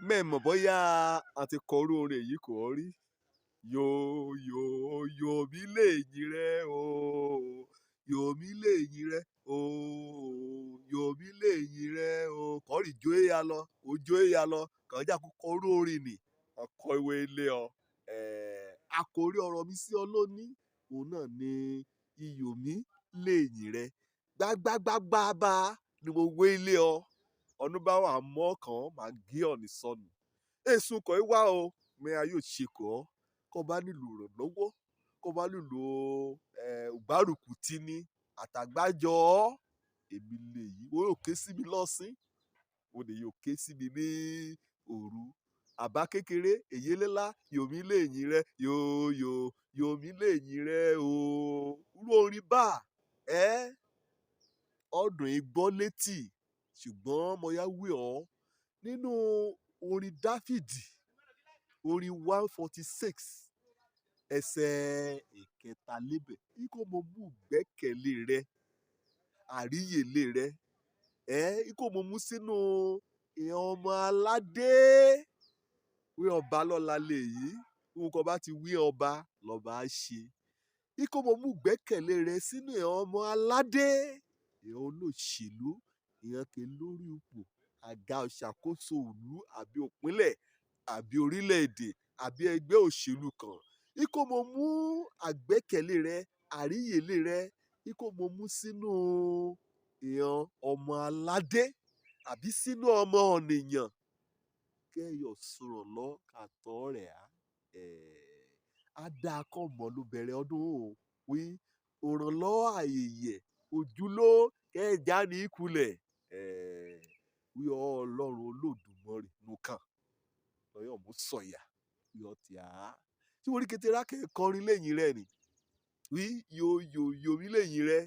mẹ́ẹ̀mọ̀ bóyá a ti kọ orú orin yìí kò rí. Yòmí lẹ́yìn rẹ o, Yòmí lẹ́yìn rẹ o, Yòmí lẹ́yìn rẹ o. Kọ́rì jó éya lọ, ojó éya lọ, kànjá kọ orú orin nì. Ọkọ ìwé ilé ọ. Àkòrí ọ̀rọ̀ mi sí ọ lónìí, òun náà ni Iyòmí lẹ́yìn rẹ. Gbágbágbágbá ni mo wé ilé ọ. Ọdún bá wà mọ́ kan, màá gé ọ̀nì sọnù. Èsùn kọ̀ í wá o, mi a yóò ṣe kọ́. Kọ́ bá nílò ìrànlọ́wọ́, kọ́ bá nílò ògbárùkù tí ní àtàgbájọ èmi lè yí. Wọ́n yóò ké sí mi lọ́sìn, wọ́n lè yóò ké sí mi ní òru. Àbá kékeré, èyí lélá, Yòmí lẹ́yìn rẹ, Yòmí lẹ́yìn rẹ o. Irú orin bá ọdún igbó létí, ṣùgbọ́n mo yá wí ọ́ nínú orin Dáfídì, orin 146 ẹsẹ̀ ìkẹtàlébẹ̀. Ikó mo mú gbẹ́kẹ̀lé rẹ, àríyèlé rẹ, ikó mo mú sínú ìyẹn ọmọ aládé. Wí ọba lọ́la lè yí, nǹkan bá ti wí ọba lọ́ba á ṣe. Ikó mo mú gbẹ́kẹ̀lé rẹ sínú ìyẹn ọmọ aládé, ìyẹn olóṣèlú, ìyẹn kè lórí ipò àga ìṣàkóso ìlú àbí òpínlẹ̀ àbí orílẹ̀-èdè àbí ẹgbẹ́ òṣèlú kan. Ikó mo mú àgbẹ́kẹ̀lé rẹ, àríyèlé rẹ, ikó mo mú sínú ìyẹn ọmọ aládé àbí sínú ọmọ ọ̀nìyàn. Kẹ́yọ̀ sọ̀rọ̀ lọ kàtọ́ rẹ̀ á. Á dáa kọ́ mọ́ ló bẹ̀rẹ̀ ọdún o. Wí òrànlọ́wọ́ àyèyè ojúló kẹjà ní ìkulẹ̀. Wí Ọlọ́run Olódùmarè nùkàn. Lọ́yọ̀ mú sọ̀yà. Wí ọtí àá. Tí orí kété rákẹ́ kọrin lẹ́yìn rẹ̀ ni. Wí Yòmí lẹ́yìn rẹ̀.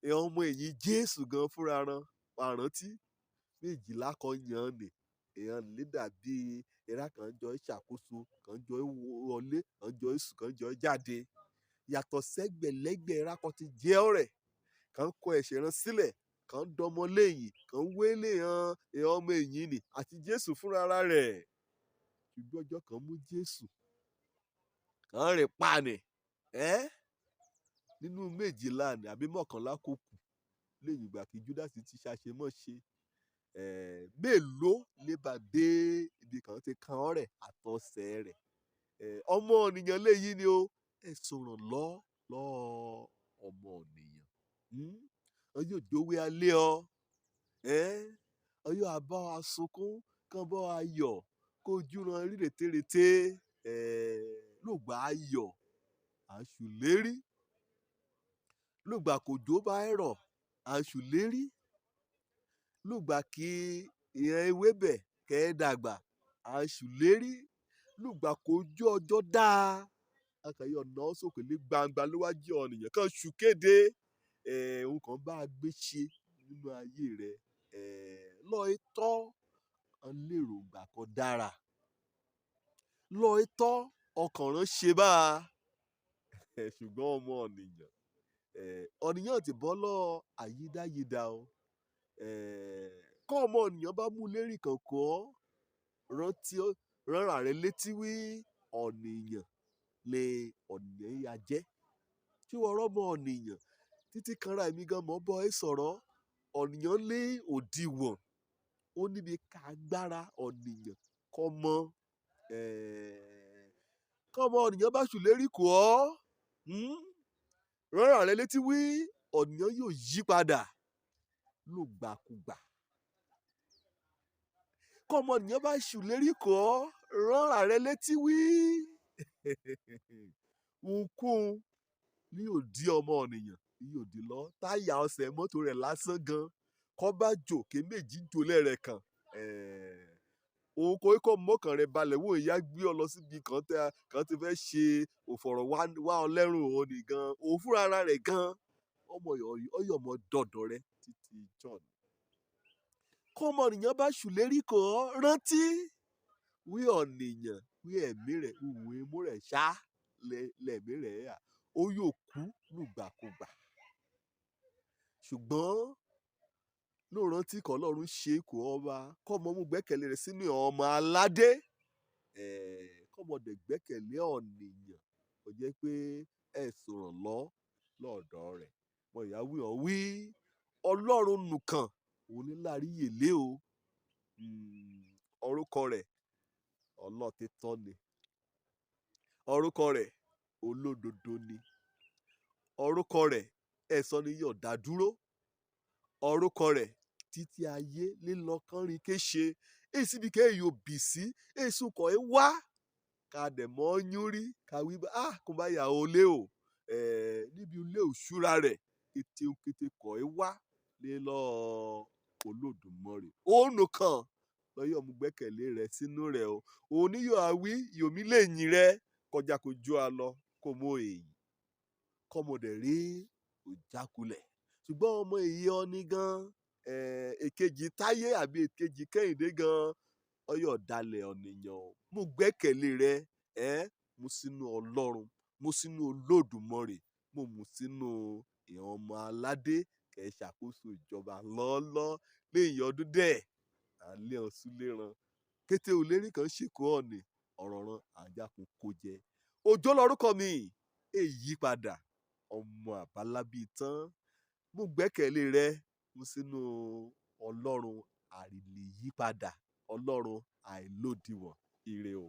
Ìyẹn ọmọ èyí Jésù gan fúnra ran. Àrántí méjìlá kan yàn ni. Ìyẹn lè dàbí ìrá kan jọ ìṣàkóso, kan jọ wọlé, kan jọ ìsùn, kan jọ jáde. Yàtọ̀ sẹ́gbẹ̀lẹ́gbẹ̀ ìrá kan ti jẹ́ ọ̀rẹ́. Kan kọ ẹ̀ṣẹ̀ rán sílẹ̀, kan dọmọ lẹ́yìn, kan wélé ìyẹn ọmọ èyí ni àti Jésù fúnra rẹ̀. Ṣùgbọ́n ọjọ́ kan mú Jésù. Kan rìn pàànì. Nínú méjìlá ni àbí mọ́kànlá kò kù. Lẹ́yìn ìgbà kí Júdásì ti ṣàṣemọ́ ṣe. Mélòó lè bá dé ibi kan ti kan ọ̀rẹ́ àtọ̀sẹ̀ rẹ̀. Ọmọ ènìyàn léyìí ni o. Ẹ sọ̀rọ̀ lọ ọmọ ènìyàn. Ọyọ́ òjòwé alẹ́ ọ. Ọyọ́ àbá wa sunkún, kan bá wa yọ̀, kó júran rí rètérètè. Lùgbà ayọ̀, àṣùlérí. Lùgbà kòjó bá ẹ̀rọ̀, àṣùlérí. Lùgbà kí ìyẹn ewébẹ̀ kẹ́ dàgbà, àṣùlérí. Lùgbà kójú ọjọ́ dáa. Akàyọ̀ náà sókè lé gbangba ló wá jẹ́ ọ̀nìyàn kan ṣù kéde. Ohun kan bá gbé ṣe nínú ayé rẹ̀. Lọ itọ́ lérò gbà kan dára. Lọ itọ́ ọkàn rán ṣe bá. Ṣùgbọ́n ọmọ ọ̀nìyàn. Ọ̀nìyàn ti bọ́ lọ àyídáyídá o. Kọ́ ọmọ ènìyàn bá mú lérí kankan, rántí rárá rẹ létí wí ọ̀nìyàn lè ọ̀nìyàn yà jẹ́. Tí wọ́n rọ́mọ ọ̀nìyàn títí kanra èmi gan mọ́ bọ́ ẹ sọ̀rọ̀. Ọ̀nìyàn lé òdiwọ̀n. Ó níbi ká gbára ọ̀nìyàn kọ́ mọ́. Kọ́ ọmọ ọ̀nìyàn bá ṣùlérí kò ọ́. Rárá rẹ létí wí ọ̀nìyàn yóò yí padà lùgbàkúgbà. Kọ́ ọmọ ènìyàn bá ṣùlérí kọ́, rárá rẹ létí wí. Ohunkóhun ní òdì ọmọ ènìyàn, ní òdì lọ. Táyà ọsẹ̀ mọ́tò rẹ̀ lásán gan. Kọ́ bá jò ké méjì jò lẹ́rẹ̀ kan. Òun kò kọ́ mọ́kàn rẹ̀ balẹ̀ wò ìyá gbé ọ lọ síbi kan ti fẹ́ ṣe òfòrò wá ọ lẹ́rùn òní gan. Òun fúnra rẹ̀ gan. Ọyọ̀ mọ dọ̀dọ̀ rẹ títí John. Kọ́ ọmọ ènìyàn bá ṣùlérí kọ́, rántí wí ọ̀nìyàn wí ẹ̀mí rẹ̀ ìwé imú rẹ̀ ṣá lẹ̀mí rẹ̀ yà. Ó yóò kú lùgbàkúgbà. Ṣùgbọ́n ní òrántí kọ́ ọlọ́run ṣe kò ọba kọ́mọ mú gbẹ́kẹ̀lé rẹ̀ sínú ọmọ aládé kọ́mọdé gbẹ́kẹ̀lé ọ̀nìyàn ó jẹ́ pé ẹ sọ̀rọ̀ lọ́dọ̀ rẹ̀ mọ ìyáwó ọ̀ wí ọlọ́run nìkan òun ní láàríyè lé o orúkọ rẹ̀ ọlọ́títọ́ ni orúkọ rẹ̀ olódodo ni orúkọ rẹ̀ ẹ̀sọ́ ni yóò dá dúró orúkọ rẹ̀ títí ayé lílọ́kànrin kéṣe èsì bí kéèyàn òbí sí èsùn kọ̀ ẹ́ wá ká dẹ̀ mọ́ yún rí ká wí bá kó bá yà ó lé o níbi ilé òṣùra rẹ̀ kété kọ̀ ẹ́ wá lílọ́ Olódùmarè òun nìkan lọ́yọ̀ mú gbẹ́kẹ̀lé rẹ̀ sínú rẹ̀ o òun ní yóò wí Iyòmí lẹ́yìn rẹ̀ kọjá kó jó a lọ kó mọ èyí kọ́mọdé rí òjákulẹ̀ ṣùgbọ́n ọmọ èyí ọ ní gan èkejì táyé àbí èkejì kẹ́hìndé gan ọyọ̀ dalẹ̀ ọ̀nìyàn mú gbẹ́kẹ̀lé rẹ̀ mú sínú ọlọ́run mú sínú Olódùmarè mú sínú ìhàn ọmọ aládé kẹ́ ṣàkóso ìjọba lọ́ọ́lọ́ lẹ́yìn ọdún dẹ̀ alẹ́ ọ̀sùnléran kété olérí kan ṣèkó ọ̀nì ọ̀rọ̀ ran àjàkùn kò jẹ òjò lórúkọ mi èyí padà ọmọ àbálábí tán mú gbẹ́kẹ̀lé rẹ̀ mú sínú ọlọ́run àìlèyípadà ọlọ́run àìlódiwọ̀n ire o.